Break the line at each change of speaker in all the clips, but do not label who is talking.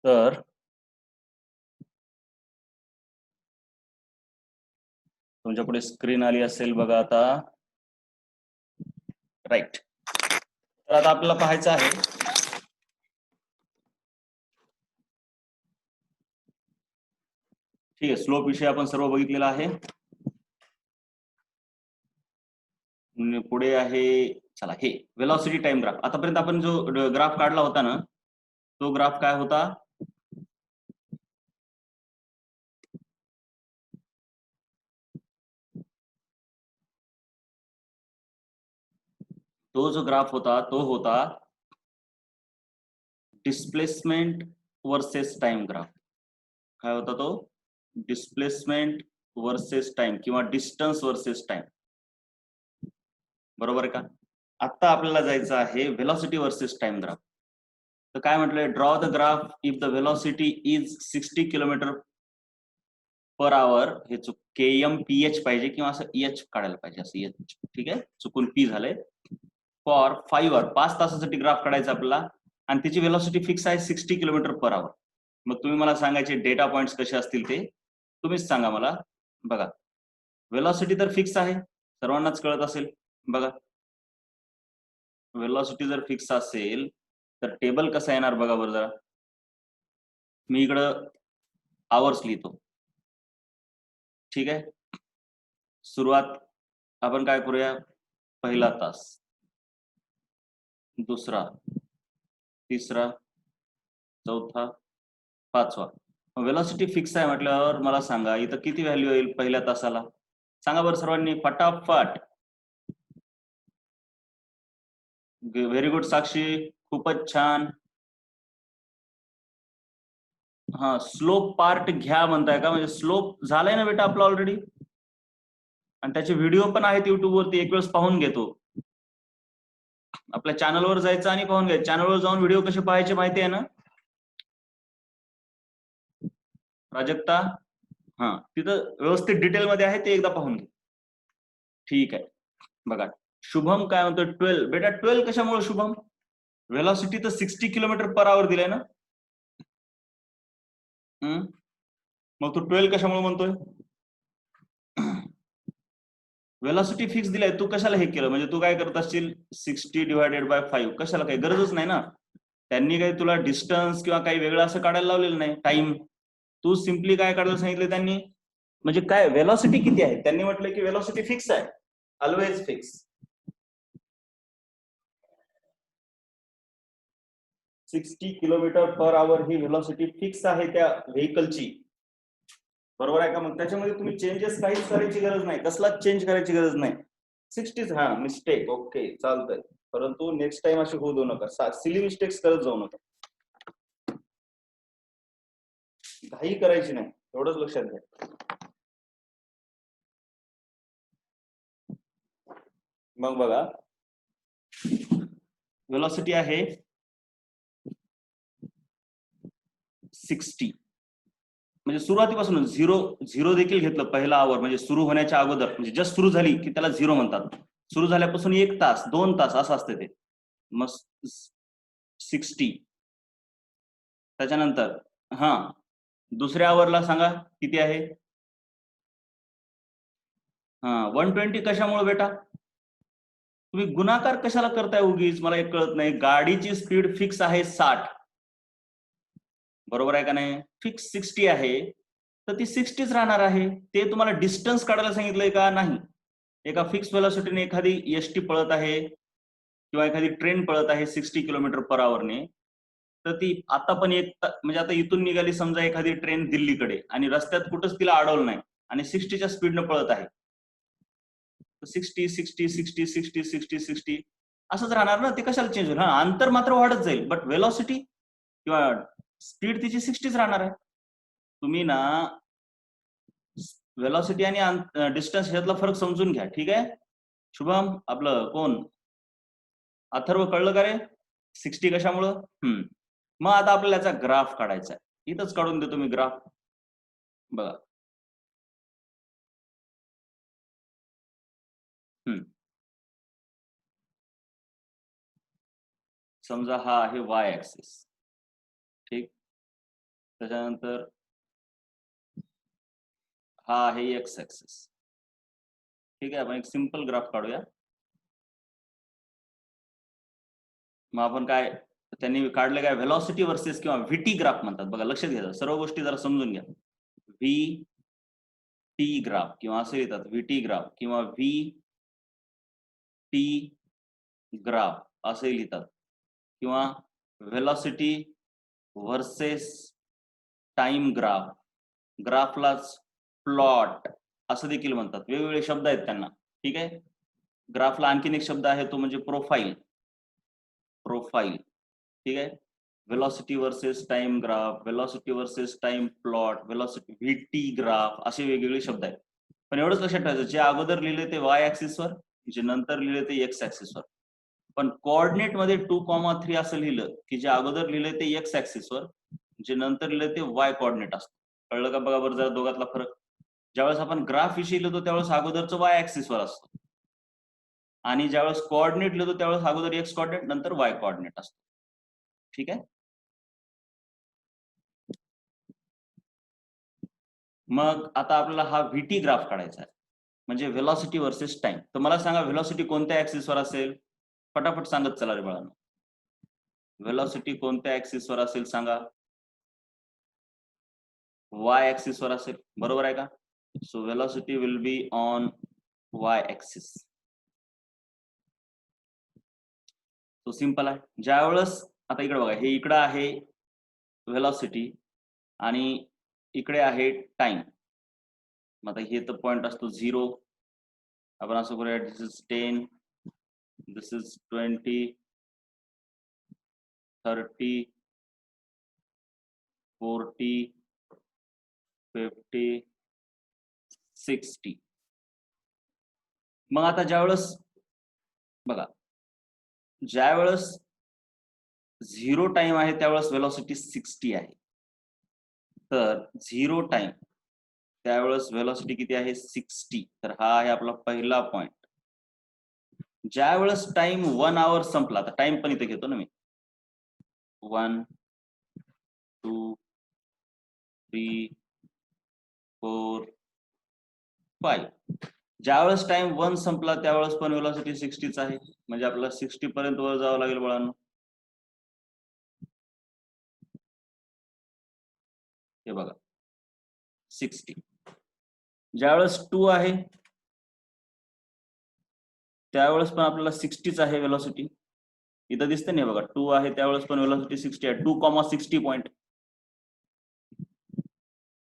तर तुमच्या पुढे स्क्रीन आली असेल बघा आता. राईट. तर आता आपल्याला पाहायचं आहे ठीक आहे. स्लोप विषय आपण सर्व बघितलेला आहे. पुढे आहे चला हे वेलॉसिटी टाइम ग्राफ. आतापर्यंत आपण जो ग्राफ काढला होता ना, तो ग्राफ काय होता? तो जो ग्राफ होता तो होता डिस्प्लेसमेंट वर्सेस टाइम ग्राफ. काय होता तो? डिस्प्लेसमेंट वर्सेस टाइम किंवा डिस्टन्स वर्सेस टाइम. बरोबर आहे का? आता आपल्याला जायचं आहे वेलॉसिटी वर्सेस टाइम ग्राफ. तर काय म्हटलंय? Draw the graph if the velocity is 60 kilometre per आवर. हे KMPH पाहिजे किंवा असं EH काढायला पाहिजे, असं EH. ठीक आहे, चुकून P झालंय. फॉर 5 आवर, 5 तासासाठी ग्राफ काढायचा आपल्याला आणि त्याची वेलॉसिटी फिक्स आहे 60 किलोमीटर पर आवर. मग तुम्ही मला सांगायचे डेटा पॉइंट्स कसे असतील ते तुम्हीच सांगा मला. बघा, वेलॉसिटी तर फिक्स आहे, सर्वांनाच कळत असेल. बघा, वेलॉसिटी जर फिक्स असेल तर टेबल कसा येणार बघा बरं जरा. मी इकडं आवर्स लिहितो. ठीक आहे, सुरुवात आपण काय करूया? पहिला तास, दुसरा, तिसरा, चौथा, पाचवा. वेलॉसिटी फिक्स आहे म्हटल्यावर मला सांगा इथं किती व्हॅल्यू येईल पहिल्या तासाला? सांगा बरं सर्वांनी फटाफट. व्हेरी गुड साक्षी, खूपच छान. हा, स्लोप पार्ट घ्या म्हणताय का? म्हणजे स्लोप झालाय ना बेटा आपला ऑलरेडी, आणि त्याचे व्हिडिओ पण आहेत युट्यूब वरती, एक वेळेस पाहून घेतो. आपल्या चॅनलवर जायचं आणि पाहून घ्यायचं. चॅनलवर जाऊन व्हिडिओ कसे पाहायचे माहिती आहे ना प्राजक्ता? हा, तिथं व्यवस्थित डिटेल मध्ये आहे, ते एकदा पाहून घे. ठीक आहे, बघा शुभम काय म्हणतो 12. बेटा 12 कशामुळे शुभम? वेलॉसिटी तर 60 किलोमीटर पर आवर दिलाय ना. मग तू 12 कशामुळे म्हणतोय? वेलॉसिटी फिक्स दिलाय, तू कशाला हे केलं? म्हणजे तू काय करत असशील 60 डिवायडेड बाय 5, कशाला? काही गरजच नाही ना. त्यांनी काही तुला डिस्टन्स किंवा काही वेगळं असं काढायला लावलेलं नाही, टाइम. तू सिम्पली काय काढायला सांगितलं त्यांनी? म्हणजे काय वेलॉसिटी किती आहे त्यांनी म्हटलं की वेलॉसिटी फिक्स आहे, always fix. 60 kilometre per hour ही वेलॉसिटी फिक्स आहे त्या व्हेकलची. बरोबर आहे का? मग त्याच्यामध्ये तुम्ही चेंजेस काहीच करायची गरज नाही, कसलाच चेंज करायची गरज नाही. 60. हा, मिस्टेक, ओके चालतंय, परंतु नेक्स्ट टाइम अशी होऊ देऊ नका, सिली मिस्टेक्स करत जाऊ नका, घाई करायची नाही, एवढंच लक्षात घ्या. मग बघा, वेलॉसिटी आहे 60, म्हणजे सुरुवातीपासून झिरो देखील घेतलं पहिला आवर, म्हणजे सुरू होण्याच्या अगोदर, म्हणजे जस्ट सुरू झाली की त्याला झिरो म्हणतात. सुरू झाल्यापासून 1 तास 2 तास असं असते ते. मग 60. त्याच्यानंतर हा, दुसऱ्या आवरला सांगा किती आहे? हा, 120. कशामुळे बेटा? तुम्ही गुणाकार कशाला करताय उगीच, मला एक कळत नाही. गाडीची स्पीड फिक्स आहे 60, बरोबर आहे का नाही? फिक्स 60 आहे, तर ती 60च राहणार आहे. ते तुम्हाला डिस्टन्स काढायला सांगितलंय का? नाही. एका फिक्स वेलॉसिटीने एखादी एसटी पळत आहे किंवा एखादी ट्रेन पळत आहे 60 किलोमीटर पर आवरने, तर ती आता पण म्हणजे आता इथून निघाली समजा एखादी ट्रेन दिल्लीकडे आणि रस्त्यात कुठंच तिला अडवलं नाही आणि 60च्या स्पीडनं पळत आहे, 60 60 60 60 60 60 असंच राहणार ना. ते कशाला चेंज होईल? हा, अंतर मात्र वाढत जाईल, बट वेलॉसिटी किंवा स्पीड तिची 60च राहणार आहे. तुम्ही ना वेलॉसिटी आणि डिस्टन्स ह्यातला फरक समजून घ्या. ठीक आहे शुभम, आपलं कोण अथर्व, कळलं का रे 60 कशामुळं? मग आता आपल्याला याचा ग्राफ काढायचा आहे, इथंच काढून देतो मी ग्राफ. बघा, समजा हा आहे वाय ऍक्सिस, ठीक. त्याच्यानंतर हा आहे एक्स ऍक्सिस. ठीक आहे, आपण एक सिंपल ग्राफ काढूया. मग आपण काय त्यांनी काढलं काय, व्हेलॉसिटी वर्सेस किंवा व्हीटी ग्राफ म्हणतात बघा, लक्षात घ्या सर्व गोष्टी जरा समजून घ्या. व्ही टी ग्राफ किंवा असे लिहितात व्हीटी ग्राफ किंवा व्ही टी ग्राफ असे लिहितात, किंवा व्हेलॉसिटी वर्सेस टाइम ग्राफ, ग्राफलाच प्लॉट असं देखील म्हणतात. वेगवेगळे शब्द आहेत त्यांना. ठीक आहे, ग्राफला आणखीन एक शब्द आहे तो म्हणजे प्रोफाईल. प्रोफाईल. ठीक आहे, velocity versus time graph, velocity versus time plot, velocity VT graph, असे वेगवेगळे शब्द आहेत. पण एवढंच लक्षात ठेवायचं, जे अगोदर लिहिले ते वाय ऍक्सिसवर, जे नंतर लिहिले ते एक्स ऍक्सिसवर. पण कोऑर्डिनेट मध्ये 2,3 असं लिहिलं की जे अगोदर लिहिले ते एक्स ऍक्सिसवर, जे नंतर लिहिले ते वाय कोऑर्डिनेट असतं. कळलं का बघा बरं जरा दोघातला फरक. ज्यावेळेस आपण ग्राफ विषयी लिहितो त्यावेळेस अगोदरचं वाय ऍक्सिसवर असतो, आणि ज्यावेळेस कोऑर्डिनेट लिहितो त्यावेळेस अगोदर एक्स कोऑर्डिनेट नंतर वाय कोऑर्डिनेट असतो. ठीक आहे, मग आता आपल्याला हा व्हीटी ग्राफ काढायचा आहे, म्हणजे व्हेलॉसिटी वर्सेस टाइम. तर मला सांगा व्हेलॉसिटी कोणत्या ऍक्सिसवर असेल, फटाफट सांगत चला रे बाळांनो. व्हेलॉसिटी कोणत्या ऍक्सिसवर असेल सांगा. वाय ऍक्सिसवर असेल, बरोबर आहे का. So velocity will be on Y axis. तो सिंपल आहे. ज्यावेळेस आता इकडे बघा, हे इकडे आहे व्हेलॉसिटी आणि इकडे आहे टाइम. मग आता हे तर पॉइंट असतो 0. आपण असं करूया, दिस इज 10, दिस इज 20, 30, 40, 50, 60. मग आता ज्यावेळेस बघा, ज्यावेळेस 0 टाइम आहे त्यावेळेस व्हेलॉसिटी 60 आहे. तर 0 टाइम त्यावेळेस व्हेलॉसिटी किती आहे, 60. तर हा आहे आपला पहिला पॉइंट. ज्यावेळेस टाइम 1 आवर संपला, तर टाइम पण इथे घेतो ना मी, 1, 2, 3, 4, 5. ज्यावेळेस टाइम 1 संपला त्यावेळेस पण व्हेलॉसिटी 60च आहे, म्हणजे आपल्याला 60 पर्यंत वर जावं लागेल बाळांनो. हे बघा 60. ज्यावेळेस 2 आहे त्यावेळेस पण आपल्याला 60च आहे व्हेलॉसिटी. इथं दिसते नाही बघा, 2 आहे त्यावेळेस पण व्हेलॉसिटी 60 आहे. 2,60 पॉइंट,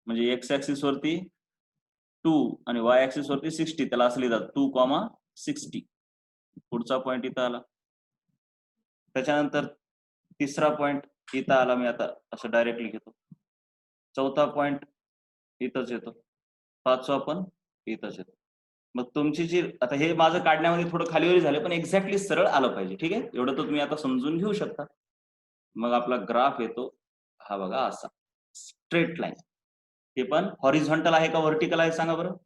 म्हणजे एक्स ऍक्सिस वरती 2 आणि वाय ऍक्सिस वरती 60, त्याला असं लिहितात 2,60. पुढचा पॉइंट इथं आला. त्याच्यानंतर तिसरा पॉइंट इथं आला, मी आता असं डायरेक्टली घेतो. चौथा पॉइंट इथंच येतो. 5वा पण इथंच येतो. मग तुमची जी आता हे माझं काढण्यामध्ये थोडं खालीवरी झालं, पण एक्झॅक्टली सरळ आलं पाहिजे. ठीक आहे, एवढं तर तुम्ही आता समजून घेऊ शकता. मग आपला ग्राफ येतो हा बघा असा, स्ट्रेट लाईन. हे पण हॉरिझॉन्टल आहे का व्हर्टिकल आहे सांगा बरं.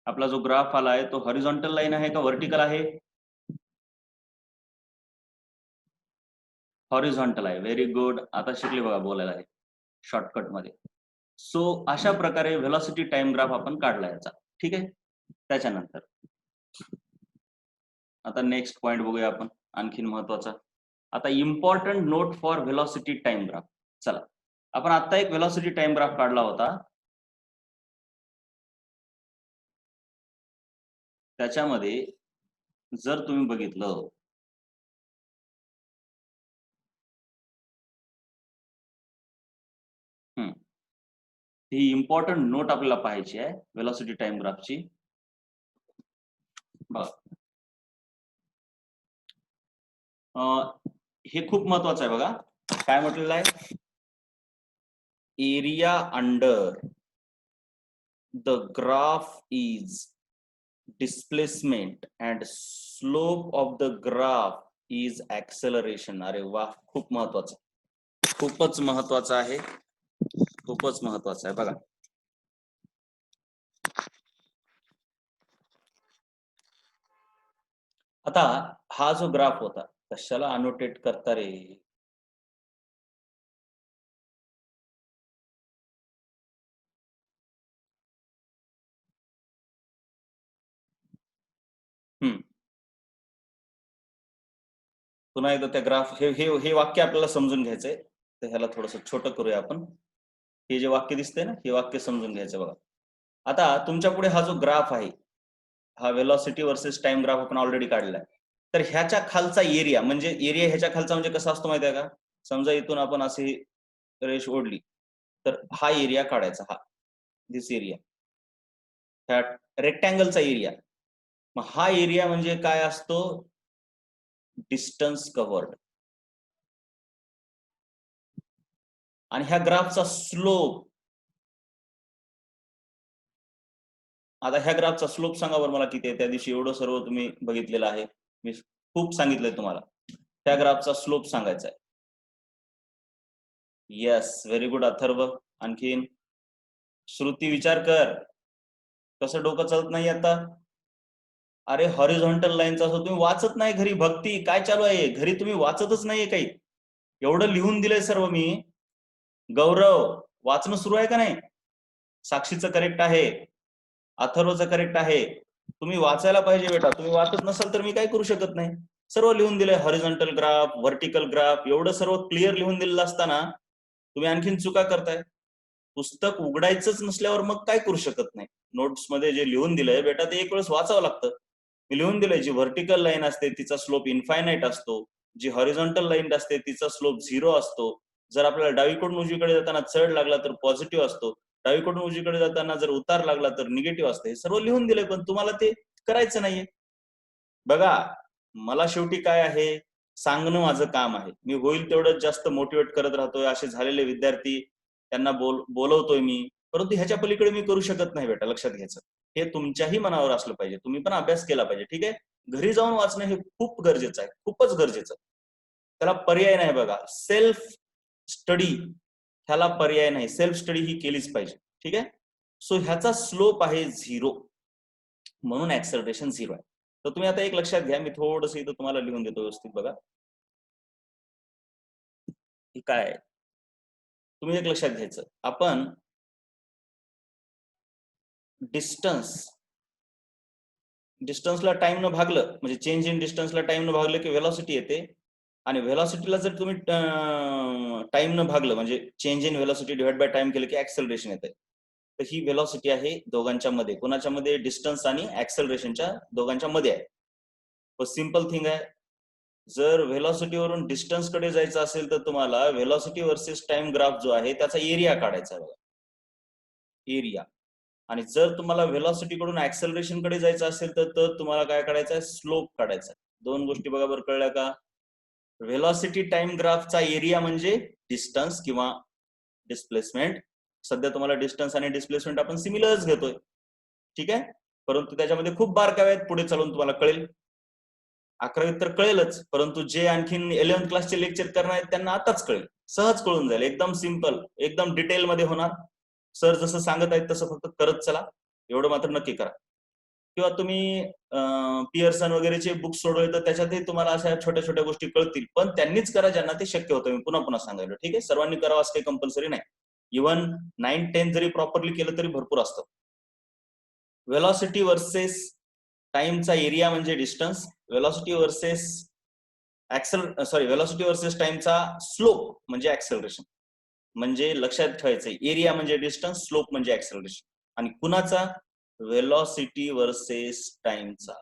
आपला जो ग्राफ आला आहे तो हॉरिझॉन्टल लाईन आहे का व्हर्टिकल आहे. हॉरिझॉन्टल आहे. व्हेरी गुड, आता शिकले बघा बोलायला आहे शॉर्टकट मध्ये. सो अशा प्रकारे व्हेलॉसिटी टाइम ग्राफ आपण काढला याचा. ठीक आहे, त्याच्यानंतर आता नेक्स्ट पॉइंट बघूया आपण आणखीन महत्वाचा. आता important note for velocity time graph. चला, आपण आता एक व्हेलॉसिटी टाइम ग्राफ काढला होता, त्याच्यामध्ये जर तुम्ही बघितलं ही इम्पॉर्टंट नोट आपल्याला पाहायची आहे व्हेलॉसिटी टाइम ग्राफची. हे खूप महत्वाचं आहे बघा. काय म्हटलेलं आहे, area under the graph is displacement and slope of the graph is acceleration. अरे वा, खूप महत्वाचं, खूपच महत्वाचं आहे, खूपच महत्वाचं आहे बघा. आता हा जो ग्राफ होता, कशाला अनोटेट करता रे. पुन्हा एकदा त्या ग्राफ हे वाक्य आपल्याला समजून घ्यायचंय, तर ह्याला थोडंसं छोटं करूया आपण. हे जे वाक्य दिसतंय ना, हे वाक्य समजून घ्यायचं बघा. आता तुमच्या पुढे हा जो ग्राफ आहे, हा व्हेलॉसिटी वर्सेस टाइम ग्राफ आपण ऑलरेडी काढलाय. तर ह्याच्या खालचा एरिया म्हणजे ह्याच्या खालचा म्हणजे कसा असतो माहिती आहे का? समजा इथून आपण अशी रेष ओढली, तर हा एरिया काढायचा, हा दिस एरिया, ह्या रेक्टँगलचा एरिया. मग हा एरिया म्हणजे काय असतो? Distance covered. आणि ह्या ग्राफचा स्लोप, आता ह्या ग्राफचा स्लोप सांगा बरं मला किती आहे? त्या दिवशी एवढं सर्व तुम्ही बघितलेलं आहे, मी खूप सांगितलंय तुम्हाला. त्या ग्राफचा स्लोप सांगायचा आहे. Yes, very good Atharva. आणखीन श्रुती विचार कर, कसं डोकं चालत नाही आता? अरे हॉरिझॉन्टल लाईनचा असं तुम्ही वाचत नाही घरी. भक्ती काय चालू आहे घरी? तुम्ही वाचतच नाहीये काही. एवढं लिहून दिलंय सर्व मी. गौरव, वाचणं सुरू आहे का नाही? साक्षीचं करेक्ट आहे, अथर्वचं करेक्ट आहे. तुम्ही वाचायला पाहिजे बेटा. तुम्ही वाचत नसाल तर मी काय करू शकत नाही. सर्व लिहून दिलंय, हॉरिझॉन्टल ग्राफ, व्हर्टिकल ग्राफ, एवढं सर्व क्लिअर लिहून दिलेलं असताना तुम्ही आणखीन चुका करताय. पुस्तक उघडायचंच नसल्यावर मग काय करू शकत नाही. नोट्स मध्ये जे लिहून दिलंय बेटा ते एक वेळेस वाचावं लागतं. मी लिहून दिलंय, जी व्हर्टिकल लाईन असते तिचा स्लोप इन्फायनाइट असतो, जी हॉरिझॉन्टल लाईन असते तिचा स्लोप 0 असतो. जर आपल्याला डावीकडून उजवीकडे जाताना चढ लागला तर पॉझिटिव्ह असतो, डावीकडून उजवीकडे जाताना जर उतार लागला तर निगेटिव्ह असते. हे सर्व लिहून दिलंय, पण तुम्हाला ते करायचं नाहीये. बघा, मला शेवटी काय आहे, सांगणं माझं काम आहे. मी होईल तेवढं जास्त मोटिवेट करत राहतोय. असे झालेले विद्यार्थी त्यांना बोलवतोय मी, परंतु ह्याच्या पलीकडे मी करू शकत नाही बेटा, लक्षात घ्यायचं. हे तुमच्याही मनावर असलं पाहिजे. तुम्ही पण अभ्यास केला पाहिजे, ठीक आहे? घरी जाऊन वाचणं हे खूप गरजेचं आहे, खूपच गरजेचं. त्याला पर्याय नाही बघा. सेल्फ स्टडी ह्याला पर्याय नाही. सेल्फ स्टडी ही केलीच पाहिजे, ठीक आहे? सो ह्याचा स्लोप आहे 0, म्हणून ऍक्सलरेशन 0 आहे. तर तुम्ही आता एक लक्षात घ्या, मी थोडस इथं तुम्हाला लिहून देतो व्यवस्थित बघा. ही काय आहे तुम्ही एक लक्षात घ्यायचं. आपण डिस्टन्सला टाइम न भागलं म्हणजे चेंज इन डिस्टन्सला टाइम न भागलं की व्हेलॉसिटी येते. आणि व्हेलॉसिटीला जर तुम्ही टाइम न भागलं म्हणजे change in velocity divide by time केलं की ऍक्सेलरेशन येते. तर ही व्हेलॉसिटी आहे दोघांच्या मध्ये. कोणाच्या मध्ये? डिस्टन्स आणि ऍक्सेलरेशनच्या दोघांच्या मध्ये आहे. सिंपल थिंग आहे. जर व्हेलॉसिटी वरून डिस्टन्स कडे जायचं असेल तर तुम्हाला व्हेलॉसिटी वर्सेस टाइम ग्राफ जो आहे त्याचा एरिया काढायचा आहे बघा, एरिया. आणि जर तुम्हाला व्हेलॉसिटी कडून ऍक्सेलरेशन कडे जायचं असेल तर तुम्हाला काय काढायचं आहे? स्लोप काढायचा आहे. दोन गोष्टी बघा बरं, कळल्या का? व्हेलॉसिटी टाइम ग्राफचा एरिया म्हणजे डिस्टन्स किंवा डिस्प्लेसमेंट. सध्या तुम्हाला डिस्टन्स आणि डिस्प्लेसमेंट आपण सिमिलरच घेतोय, ठीक आहे? परंतु त्याच्यामध्ये खूप बारकावे आहेत, पुढे चालून तुम्हाला कळेल. 11वीत तर कळेलच, परंतु जे आणखीन 11th क्लासचे लेक्चर करणार आहेत त्यांना आताच कळेल, सहज कळून जाईल. एकदम सिंपल, एकदम डिटेल मध्ये होणार. सर जसं सांगत आहेत तसं फक्त करत चला, एवढं मात्र नक्की करा. किंवा तुम्ही पियर्सन वगैरेचे बुक्स सोडवले तर त्याच्यातही तुम्हाला अशा छोट्या छोट्या गोष्टी कळतील, पण त्यांनीच करा ज्यांना ते शक्य होतं. मी पुन्हा पुन्हा सांगायला, ठीक आहे? सर्वांनी करावं असं काही कंपल्सरी नाही. इव्हन 9-10 जरी प्रॉपरली केलं तरी भरपूर असतं. व्हेलॉसिटी वर्सेस टाइमचा एरिया म्हणजे distance, velocity versus velocity versus टाइमचा स्लोप म्हणजे ऍक्सेलरेशन. म्हणजे लक्षात ठेवायचं, एरिया म्हणजे डिस्टन्स, स्लोप म्हणजे ऍक्सेलरेशन. आणि कुणाचा? व्हेलॉसिटी वर्सेस टाइमचा.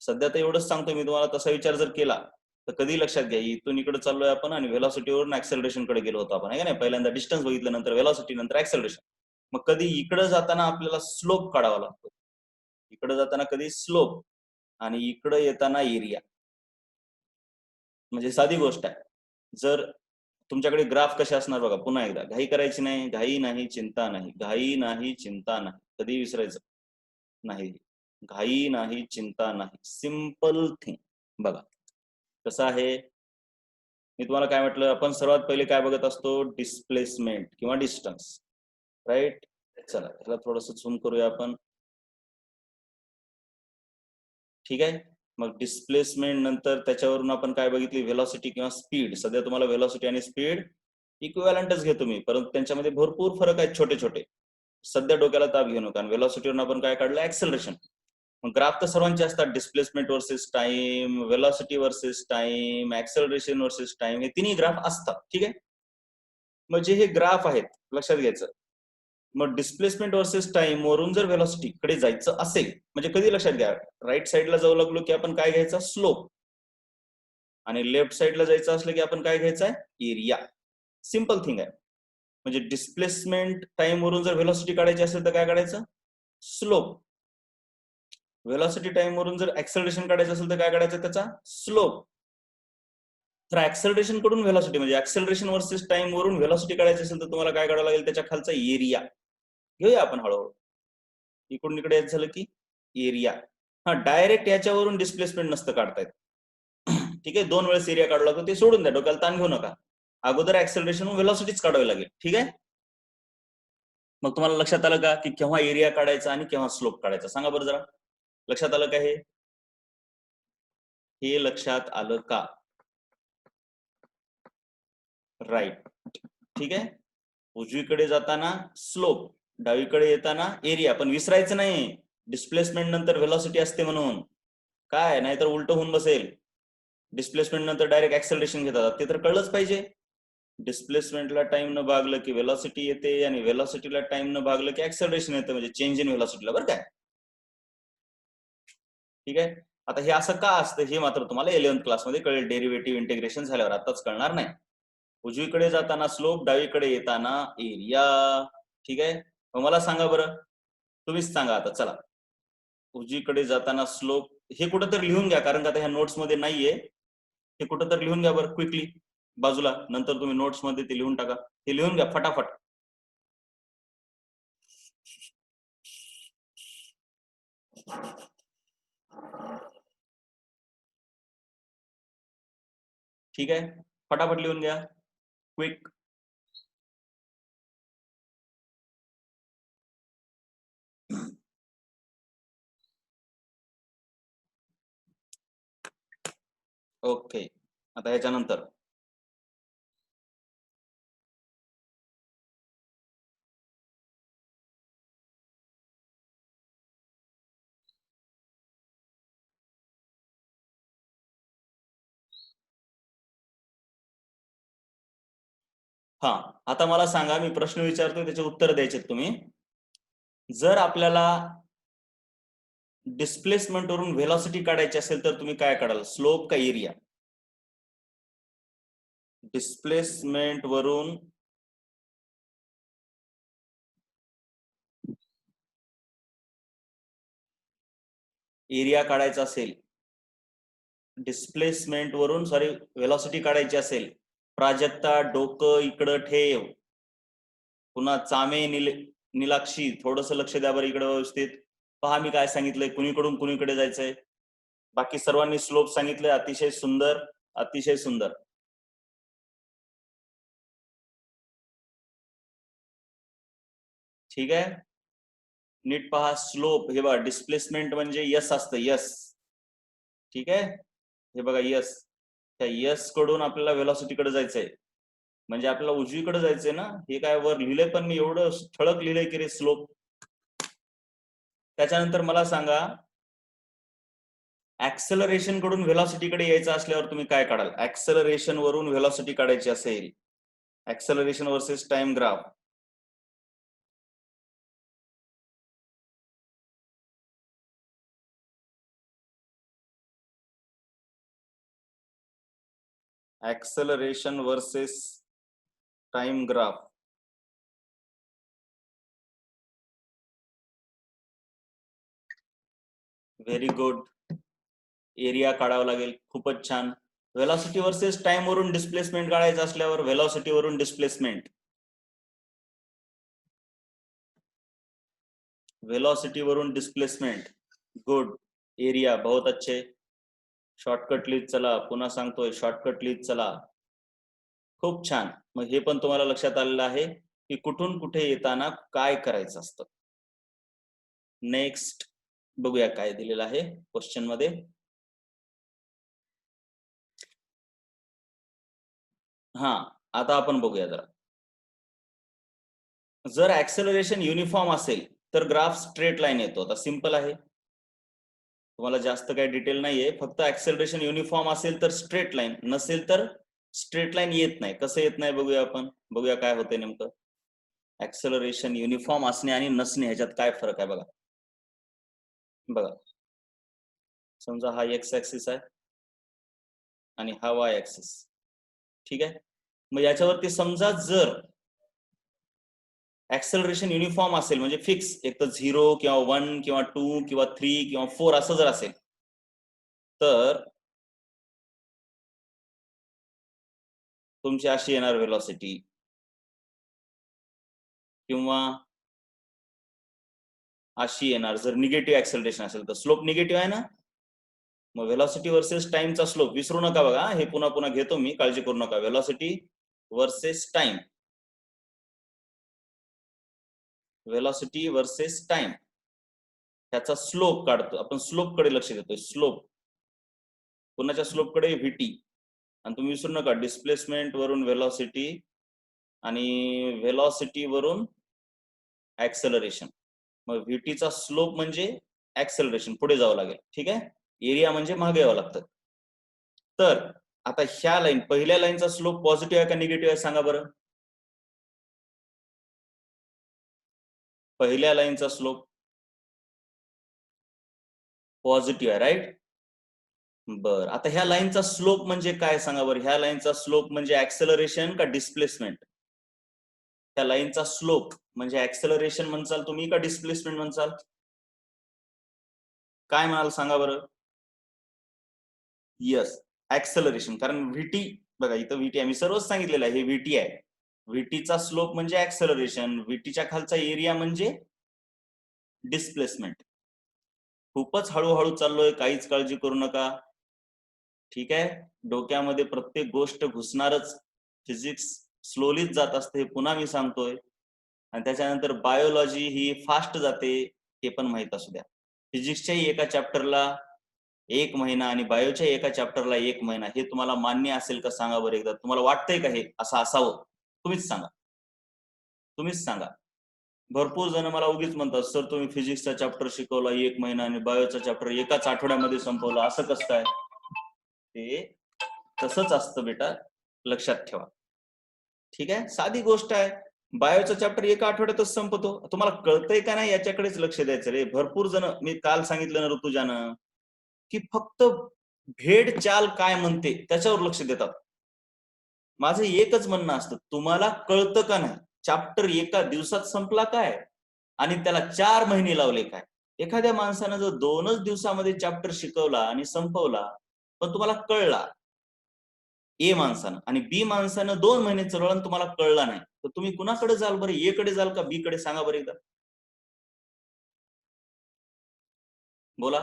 सध्या तर एवढंच सांगतो मी तुम्हाला. तसा विचार जर केला तर कधी लक्षात घ्या, इथून इकडे चाललोय आपण आणि व्हेलॉसिटीवरून ऍक्सेलरेशन कडे गेलो होतो आपण, आहे का नाही? पहिल्यांदा डिस्टन्स बघितलं, नंतर व्हेलॉसिटी, नंतर ऍक्सेलरेशन. मग कधी इकडे जाताना आपल्याला स्लोप काढावा लागतो, इकडे जाताना कधी स्लोप, आणि इकडे येताना एरिया. म्हणजे साधी गोष्ट आहे. जर तुमच्याकडे ग्राफ कसे असणार बघा, पुन्हा एकदा, घाई करायची नाही. घाई नाही, चिंता नाही. घाई नाही, चिंता नाही. कधी विसरायचं नाही. घाई नाही, चिंता नाही. Simple thing. बघा कसं आहे, मी तुम्हाला काय म्हटलं, आपण सर्वात पहिले काय बघत असतो? डिस्प्लेसमेंट किंवा डिस्टन्स, राईट? चला त्याला थोडस झूम करूया आपण, ठीक आहे? मग डिस्प्लेसमेंट नंतर त्याच्यावरून आपण काय बघितली? व्हेलॉसिटी किंवा स्पीड. सध्या तुम्हाला व्हेलॉसिटी आणि स्पीड इक्विव्हॅलंटच घेतो मी, परंतु त्यांच्यामध्ये भरपूर फरक आहेत छोटे छोटे. सध्या डोक्याला ताप घेऊ नका. आणि व्हेलॉसिटीवरून आपण काय काढलं? ऍक्सेलरेशन. ग्राफ तर सर्वांचे असतात, displacement versus time, velocity versus time, acceleration versus time, हे तिन्ही ग्राफ असतात. ठीक आहे, म्हणजे हे ग्राफ आहेत लक्षात घ्यायचं. मग डिस्प्लेसमेंट वर्सेस टाइम वरून जर वेलॉसिटी कडे जायचं असेल, म्हणजे कधी लक्षात घ्या, राईट साईडला जाऊ लागलो की आपण काय घ्यायचा, स्लोप, आणि लेफ्ट साईडला जायचं असलं की आपण काय घ्यायचं आहे, एरिया. सिंपल थिंग आहे. म्हणजे डिस्प्लेसमेंट टाइम वरून जर वेलॉसिटी काढायची असेल तर काय काढायचं, स्लोप. वेलॉसिटी टाइम वरून जर ऍक्सेलरेशन काढायचं असेल तर काय काढायचं, त्याचा स्लोप. तर ऍक्सेलरेशन कडून व्हेलॉसिटी म्हणजे ऍक्सेलरेशन वर्सेस टाइम वरून व्हेलॉसिटी काढायची असेल तर तुम्हाला काय काढावं लागेल, त्याच्या खालचा एरिया घेऊया आपण हळूहळू. इकडून इकडे यायचं झालं की एरिया. हा, डायरेक्ट याच्यावरून डिस्प्लेसमेंट नसतं काढतायत. ठीक आहे, 2 वेळेस एरिया काढू लागतो, ते सोडून द्या, डोक्याला ताण घेऊ नका. अगोदर ऍक्सेलरेशन व्हेलॉसिटीच काढावी लागेल. ठीक आहे, मग तुम्हाला लक्षात आलं का की केव्हा एरिया काढायचा आणि केव्हा स्लोप काढायचा, सांगा बरं जरा. लक्षात आलं का हे लक्षात आलं का? राईट. ठीक आहे, उजवीकडे जाताना स्लोप, डावीकडे येताना एरिया, पण विसरायचं नाही डिस्प्लेसमेंट नंतर व्हेलॉसिटी असते म्हणून. काय, नाहीतर उलट होऊन बसेल. डिस्प्लेसमेंट नंतर डायरेक्ट ऍक्सेलरेशन घेतात, ते तर कळलंच पाहिजे. डिस्प्लेसमेंटला टाइम न भागलं की व्हेलॉसिटी येते, आणि व्हेलॉसिटीला टाइम न भागलं की ऍक्सेलरेशन येतं, म्हणजे चेंज इन व्हेलॉसिटीला, बरं काय. ठीक आहे, आता हे असं का असतं हे मात्र तुम्हाला 11th क्लासमध्ये कळेल, डेरिव्हेटिव्ह इंटिग्रेशन झाल्यावर, आताच कळणार नाही. उजवीकडे जाताना स्लोप, डावीकडे येताना एरिया. ठीक आहे, मग मला सांगा बरं, तुम्हीच सांगा आता, चला. उजवीकडे जाताना स्लोप, हे कुठं तर लिहून घ्या, कारण का आता ह्या नोट्स मध्ये नाहीये. हे कुठं तर लिहून घ्या बरं क्विकली बाजूला, नंतर तुम्ही नोट्स मध्ये ते लिहून टाका. हे लिहून घ्या फटाफट. ठीक आहे, फटाफट लिहून घ्या, क्विक. ओके, आता ह्याच्यानंतर हा, आता मला सांगा, मी प्रश्न विचारतोय त्याचे उत्तर द्यायचे तुम्ही. जर आपल्याला डिस्प्लेसमेंट वरून व्हेलॉसिटी काढायची असेल तर तुम्ही काय काढाल, स्लोप का एरिया? डिस्प्लेसमेंट वरून एरिया काढायचा असेल, डिस्प्लेसमेंट वरून सॉरी व्हेलॉसिटी काढायची असेल, प्राजक्ता डोकं इकडं ठेव, पुन्हा चामे निलाक्षी थोडस लक्ष द्या बरं इकडे व्यवस्थित. पहा मी काय सांगितलंय, कुणीकडून कुणीकडे जायचंय. बाकी सर्वांनी स्लोप सांगितलंय, अतिशय सुंदर, अतिशय सुंदर. ठीक आहे, नीट पहा स्लोप, हे बघा डिस्प्लेसमेंट म्हणजे यस असतं, यस. ठीक आहे, हे बघा यस, त्या यस कडून आपल्याला व्हेलॉसिटीकडे जायचंय, म्हणजे आपल्याला उजवीकडे जायचंय ना. हे काय वर लिहिलंय, पण मी एवढं ठळक लिहिलंय की रे स्लोप. त्याच्यानंतर मला सांगा, ऍक्सेलरेशन कडून व्हेलॉसिटीकडे यायचं असल्यावर तुम्ही काय काढाल, ऍक्सेलरेशन वरून व्हेलॉसिटी काढायची असेल, acceleration versus time graph. Acceleration versus time graph. Very good, area काढावा लागेल, खूपच छान. व्हेलॉसिटी वर्सेस टाइम वरून डिस्प्लेसमेंट काढायचं असल्यावर व्हेलॉसिटी वरून डिस्प्लेसमेंट, वेलोसिटी वरून डिस्प्लेसमेंट, गुड. एरिया, बहुत अच्छे. शॉर्टकट लिहित चला, पुन्हा सांगतोय शॉर्टकट लिहित चला, खूप छान. मग हे पण तुम्हाला लक्षात आलेलं आहे की कुठून कुठे येताना काय करायचं असतं. नेक्स्ट बघूया काय दिलेलं आहे क्वेश्चन मध्ये. हा, आता आपण बघूया जरा. जर ऍक्सेलरेशन युनिफॉर्म असेल तर ग्राफ स्ट्रेट लाईन येतो, आता सिंपल आहे. तुम्हाला जास्त काही डिटेल नाहीये, फक्त ऍक्सेलरेशन युनिफॉर्म असेल तर स्ट्रेट लाईन, नसेल तर स्ट्रेट लाईन येत नाही. कसं येत नाही बघूया आपण, बघूया काय होते नेमकं. ऍक्सेलरेशन युनिफॉर्म असणे आणि नसणे ह्याच्यात काय फरक आहे बघा. बघा, समजा हा एक्स ऍक्सिस आहे आणि हा वाय ऍक्सिस, ठीक आहे. मग याच्यावरती समजा जर ऍक्सेलरेशन युनिफॉर्म असेल म्हणजे फिक्स, एक तर 0 किंवा 1 किंवा 2 किंवा 3 किंवा 4 असं जर असेल, तर तुमची अशी येणार व्हेलॉसिटी, किंवा अशी येणार. जर निगेटिव्ह ऍक्सेलरेशन असेल तर स्लोप निगेटिव्ह आहे ना. मग व्हेलॉसिटी वर्सेस टाइमचा स्लोप विसरू नका बघा, हे पुन्हा पुन्हा घेतो मी, काळजी करू नका. Velocity versus time, velocity versus time, त्याचा स्लोप काढतो आपण. स्लोप कडे लक्ष देतोय. स्लोप, पुन्हाच्या स्लोप कडे व्हीटी. आणि तुम्ही विसरू नका, डिस्प्लेसमेंट वरून व्हेलॉसिटी आणि व्हेलॉसिटी वरून ऍक्सेलरेशन. मग व्हीटीचा स्लोप म्हणजे ऍक्सेलरेशन, पुढे जावं लागेल, ठीक आहे. एरिया म्हणजे मागे यावं लागतं. तर आता ह्या लाईन, पहिल्या लाईनचा स्लोप पॉझिटिव्ह आहे का निगेटिव्ह आहे सांगा बरं. पहिल्या लाईनचा स्लोप पॉझिटिव्ह आहे, राईट. बर, आता ह्या लाईनचा स्लोप म्हणजे काय सांगा बरं. ह्या लाईनचा स्लोप म्हणजे ऍक्सेलरेशन का डिस्प्लेसमेंट. त्या लाईनचा स्लोप म्हणजे ऍक्सेलरेशन म्हणसाल तुम्ही का डिस्प्लेसमेंट म्हणसाल, काय म्हणाल सांगा बरं. Yes, acceleration. कारण व्हीटी, बघा इथं व्हीटी आम्ही सर्वच सांगितलेलं आहे, हे व्हीटी आहे. व्हीटीचा स्लोप म्हणजे ऍक्सेलरेशन, व्हीटीच्या खालचा एरिया म्हणजे डिस्प्लेसमेंट. खूपच हळूहळू चाललोय, काहीच काळजी करू नका, ठीक आहे. डोक्यामध्ये प्रत्येक गोष्ट घुसणारच. फिजिक्स स्लोलीच जात असते, हे पुन्हा मी सांगतोय. आणि त्याच्यानंतर बायोलॉजी ही फास्ट जाते, हे पण माहित असू द्या. फिजिक्सच्याही एका चॅप्टरला 1 महिना आणि बायोच्या एका चॅप्टरला 1 महिना, हे तुम्हाला मान्य असेल का सांगा बरं एकदा. तुम्हाला वाटतंय का हे असं असावं? तुम्हीच सांगा, तुम्हीच सांगा. भरपूर जण मला उगीच म्हणतात, सर तुम्ही फिजिक्सचा चॅप्टर शिकवला 1 महिना आणि बायोचा चॅप्टर एकाच आठवड्यामध्ये संपवला, असं कसं काय. ते तसंच असतं बेटा, लक्षात ठेवा, ठीक आहे. साधी गोष्ट आहे. बायोचा चॅप्टर एका आठवड्यातच संपतो. तुम्हाला कळतंय का नाही याच्याकडेच लक्ष द्यायचं रे. भरपूर जण, मी काल सांगितलं ना ऋतुजानं, की फक्त भेड चाल काय म्हणते त्याच्यावर लक्ष देतात. माझं एकच म्हणणं असतं, तुम्हाला कळतं का नाही. चॅप्टर एका दिवसात संपला काय आणि त्याला 4 महिने लावले काय. एखाद्या माणसानं जर 2च दिवसामध्ये चॅप्टर शिकवला आणि संपवला, पण तुम्हाला कळला ए माणसानं, आणि बी माणसानं 2 महिने चालवला आणि तुम्हाला कळला नाही, तर तुम्ही कुणाकडे जाल बरं. ए कडे जाल का बी कडे सांगा बरं एकदा, बोला.